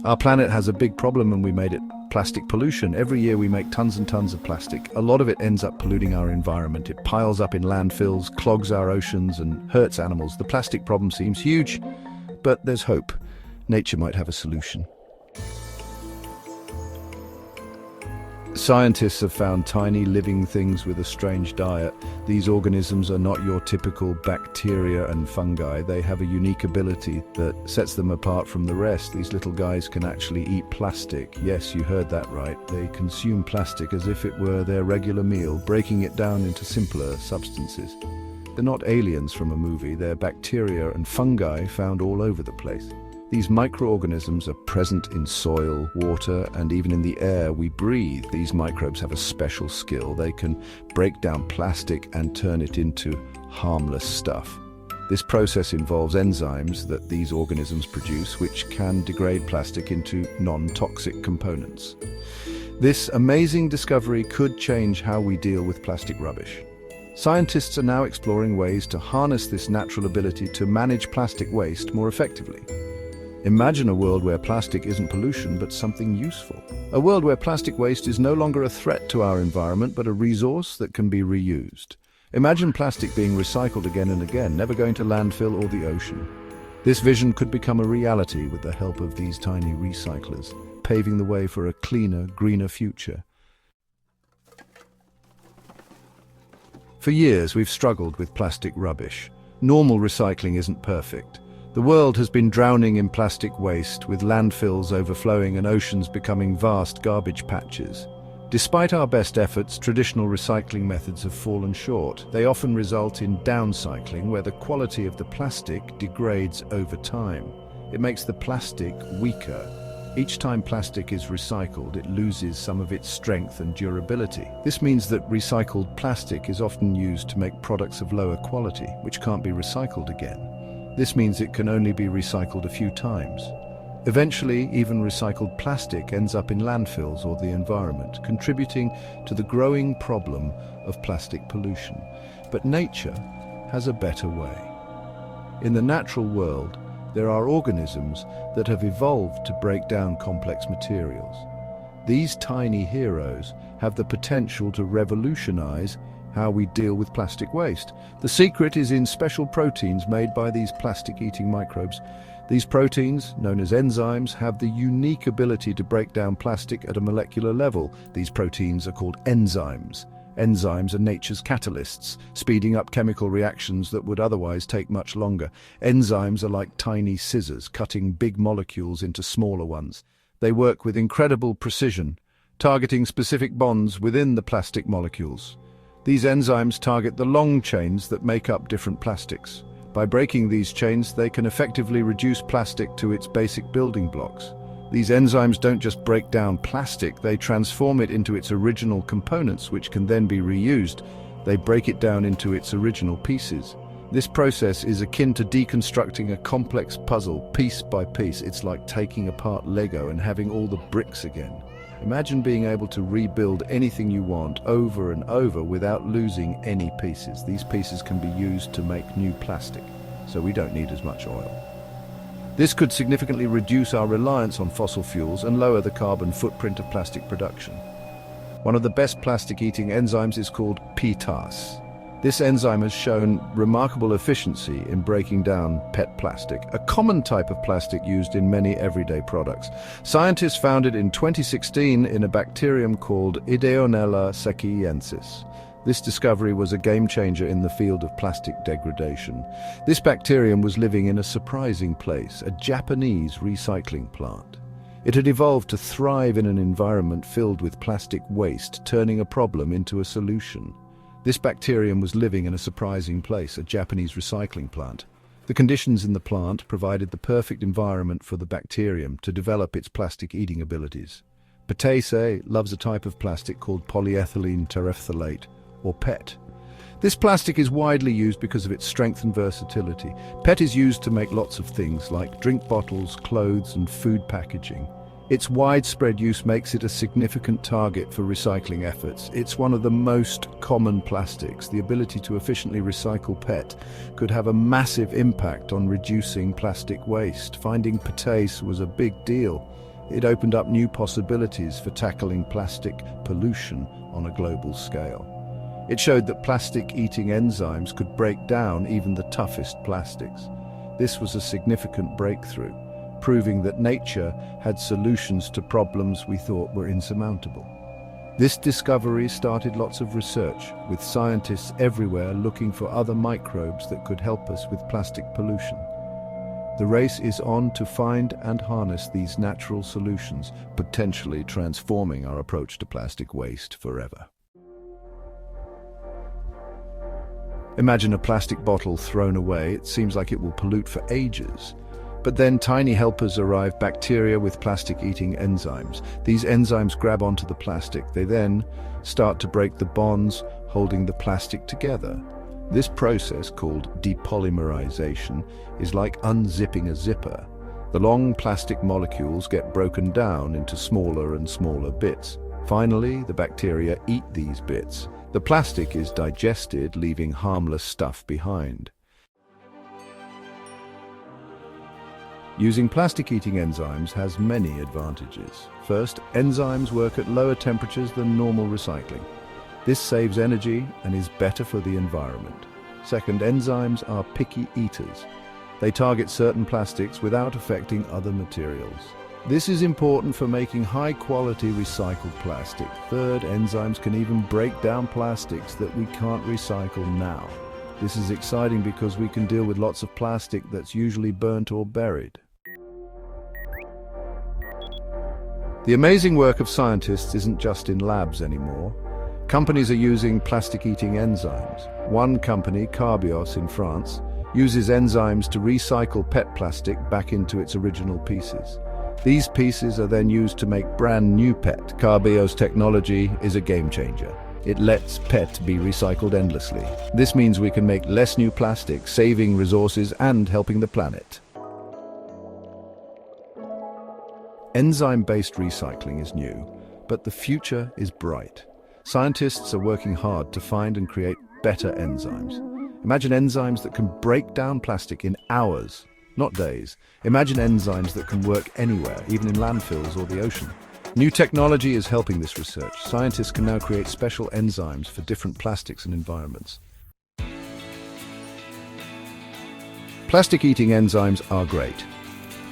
Our planet has a big problem and we made it: plastic pollution. Every year we make tons and tons of plastic. A lot of it ends up polluting our environment. It piles up in landfills, clogs our oceans and hurts animals. The plastic problem seems huge, but there's hope. Nature might have a solution. Scientists have found tiny living things with a strange diet. These organisms are not your typical bacteria and fungi. They have a unique ability that sets them apart from the rest. These little guys can actually eat plastic. Yes, you heard that right. They consume plastic as if it were their regular meal, breaking it down into simpler substances. They're not aliens from a movie. They're bacteria and fungi found all over the place. These microorganisms are present in soil, water, and even in the air we breathe. These microbes have a special skill. They can break down plastic and turn it into harmless stuff. This process involves enzymes that these organisms produce, which can degrade plastic into non-toxic components. This amazing discovery could change how we deal with plastic rubbish. Scientists are now exploring ways to harness this natural ability to manage plastic waste more effectively. Imagine a world where plastic isn't pollution but something useful. A world where plastic waste is no longer a threat to our environment but a resource that can be reused. Imagine plastic being recycled again and again, never going to landfill or the ocean. This vision could become a reality with the help of these tiny recyclers, paving the way for a cleaner, greener future. For years, we've struggled with plastic rubbish. Normal recycling isn't perfect. The world has been drowning in plastic waste, with landfills overflowing and oceans becoming vast garbage patches. Despite our best efforts, traditional recycling methods have fallen short. They often result in downcycling, where the quality of the plastic degrades over time. It makes the plastic weaker. Each time plastic is recycled, it loses some of its strength and durability. This means that recycled plastic is often used to make products of lower quality, which can't be recycled again. This means it can only be recycled a few times. Eventually, even recycled plastic ends up in landfills or the environment, contributing to the growing problem of plastic pollution. But nature has a better way. In the natural world, there are organisms that have evolved to break down complex materials. These tiny heroes have the potential to revolutionize how we deal with plastic waste. The secret is in special proteins made by these plastic-eating microbes. These proteins, known as enzymes, have the unique ability to break down plastic at a molecular level. These proteins are called enzymes. Enzymes are nature's catalysts, speeding up chemical reactions that would otherwise take much longer. Enzymes are like tiny scissors, cutting big molecules into smaller ones. They work with incredible precision, targeting specific bonds within the plastic molecules. These enzymes target the long chains that make up different plastics. By breaking these chains, they can effectively reduce plastic to its basic building blocks. These enzymes don't just break down plastic, they transform it into its original components, which can then be reused. They break it down into its original pieces. This process is akin to deconstructing a complex puzzle piece by piece. It's like taking apart Lego and having all the bricks again. Imagine being able to rebuild anything you want over and over without losing any pieces. These pieces can be used to make new plastic, so we don't need as much oil. This could significantly reduce our reliance on fossil fuels and lower the carbon footprint of plastic production. One of the best plastic-eating enzymes is called PETase. This enzyme has shown remarkable efficiency in breaking down PET plastic, a common type of plastic used in many everyday products. Scientists found it in 2016 in a bacterium called Ideonella sequiensis. This discovery was a game-changer in the field of plastic degradation. This bacterium was living in a surprising place, a Japanese recycling plant. It had evolved to thrive in an environment filled with plastic waste, turning a problem into a solution. This bacterium was living in a surprising place, a Japanese recycling plant. The conditions in the plant provided the perfect environment for the bacterium to develop its plastic-eating abilities. PETase loves a type of plastic called polyethylene terephthalate, or PET. This plastic is widely used because of its strength and versatility. PET is used to make lots of things like drink bottles, clothes, and food packaging. Its widespread use makes it a significant target for recycling efforts. It's one of the most common plastics. The ability to efficiently recycle PET could have a massive impact on reducing plastic waste. Finding PETase was a big deal. It opened up new possibilities for tackling plastic pollution on a global scale. It showed that plastic-eating enzymes could break down even the toughest plastics. This was a significant breakthrough, proving that nature had solutions to problems we thought were insurmountable. This discovery started lots of research, with scientists everywhere looking for other microbes that could help us with plastic pollution. The race is on to find and harness these natural solutions, potentially transforming our approach to plastic waste forever. Imagine a plastic bottle thrown away. It seems like it will pollute for ages. But then tiny helpers arrive, bacteria with plastic-eating enzymes. These enzymes grab onto the plastic. They then start to break the bonds holding the plastic together. This process, called depolymerization, is like unzipping a zipper. The long plastic molecules get broken down into smaller and smaller bits. Finally, the bacteria eat these bits. The plastic is digested, leaving harmless stuff behind. Using plastic-eating enzymes has many advantages. First, enzymes work at lower temperatures than normal recycling. This saves energy and is better for the environment. Second, enzymes are picky eaters. They target certain plastics without affecting other materials. This is important for making high-quality recycled plastic. Third, enzymes can even break down plastics that we can't recycle now. This is exciting because we can deal with lots of plastic that's usually burnt or buried. The amazing work of scientists isn't just in labs anymore. Companies are using plastic-eating enzymes. One company, Carbios in France, uses enzymes to recycle PET plastic back into its original pieces. These pieces are then used to make brand new PET. Carbios technology is a game changer. It lets PET be recycled endlessly. This means we can make less new plastic, saving resources and helping the planet. Enzyme-based recycling is new, but the future is bright. Scientists are working hard to find and create better enzymes. Imagine enzymes that can break down plastic in hours, not days. Imagine enzymes that can work anywhere, even in landfills or the ocean. New technology is helping this research. Scientists can now create special enzymes for different plastics and environments. Plastic-eating enzymes are great,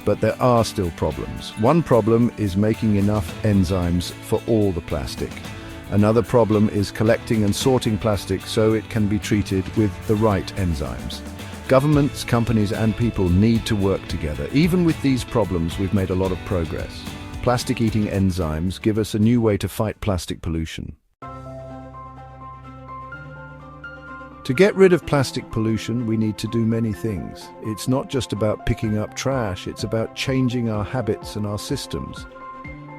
but there are still problems. One problem is making enough enzymes for all the plastic. Another problem is collecting and sorting plastic so it can be treated with the right enzymes. Governments, companies, and people need to work together. Even with these problems, we've made a lot of progress. Plastic-eating enzymes give us a new way to fight plastic pollution. To get rid of plastic pollution, we need to do many things. It's not just about picking up trash, it's about changing our habits and our systems.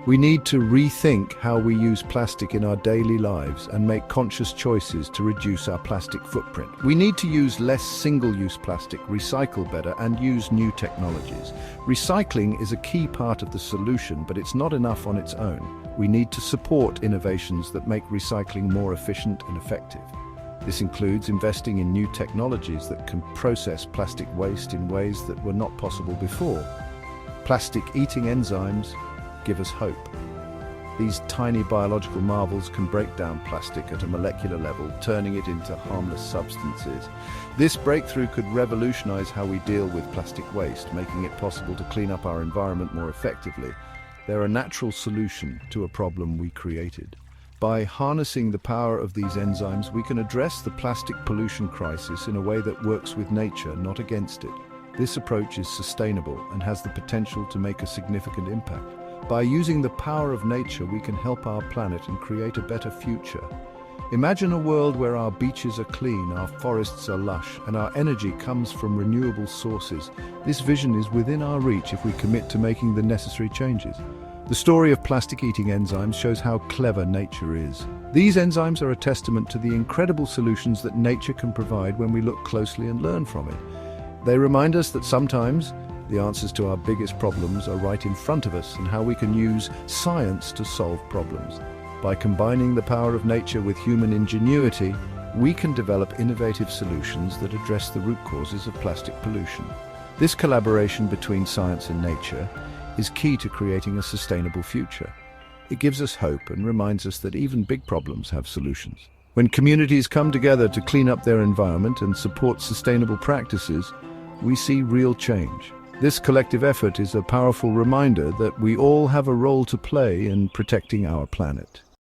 We need to rethink how we use plastic in our daily lives and make conscious choices to reduce our plastic footprint. We need to use less single-use plastic, recycle better, and use new technologies. Recycling is a key part of the solution, but it's not enough on its own. We need to support innovations that make recycling more efficient and effective. This includes investing in new technologies that can process plastic waste in ways that were not possible before. Plastic-eating enzymes give us hope. These tiny biological marvels can break down plastic at a molecular level, turning it into harmless substances. This breakthrough could revolutionize how we deal with plastic waste, making it possible to clean up our environment more effectively. They're a natural solution to a problem we created. By harnessing the power of these enzymes, we can address the plastic pollution crisis in a way that works with nature, not against it. This approach is sustainable and has the potential to make a significant impact. By using the power of nature, we can help our planet and create a better future. Imagine a world where our beaches are clean, our forests are lush, and our energy comes from renewable sources. This vision is within our reach if we commit to making the necessary changes. The story of plastic-eating enzymes shows how clever nature is. These enzymes are a testament to the incredible solutions that nature can provide when we look closely and learn from it. They remind us that sometimes the answers to our biggest problems are right in front of us and how we can use science to solve problems. By combining the power of nature with human ingenuity, we can develop innovative solutions that address the root causes of plastic pollution. This collaboration between science and nature is key to creating a sustainable future. It gives us hope and reminds us that even big problems have solutions. When communities come together to clean up their environment and support sustainable practices, we see real change. This collective effort is a powerful reminder that we all have a role to play in protecting our planet.